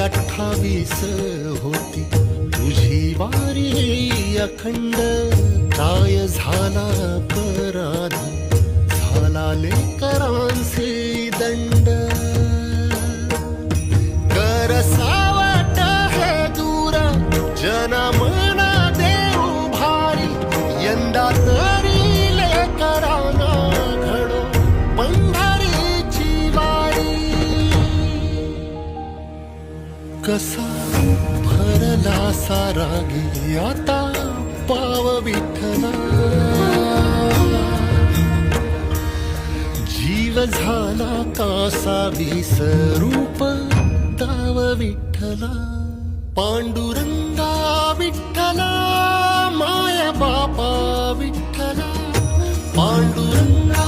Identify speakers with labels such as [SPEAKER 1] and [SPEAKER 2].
[SPEAKER 1] 28 होती तुझी वारी अखंड, काय झाला पराध, झाला लेकरांचे दंड. कर सावट हे दूर जनमना देऊ भारी, यंदा तरी लेकरांना घडो पंढरीची वारी. कसा भरला सारा गे आता पाव विठ्ठला, जीव झाला कासा विसरूप ताव विठ्ठला. पांडुरंगा विठ्ठला माया बापा विठ्ठला, पांडुरंगा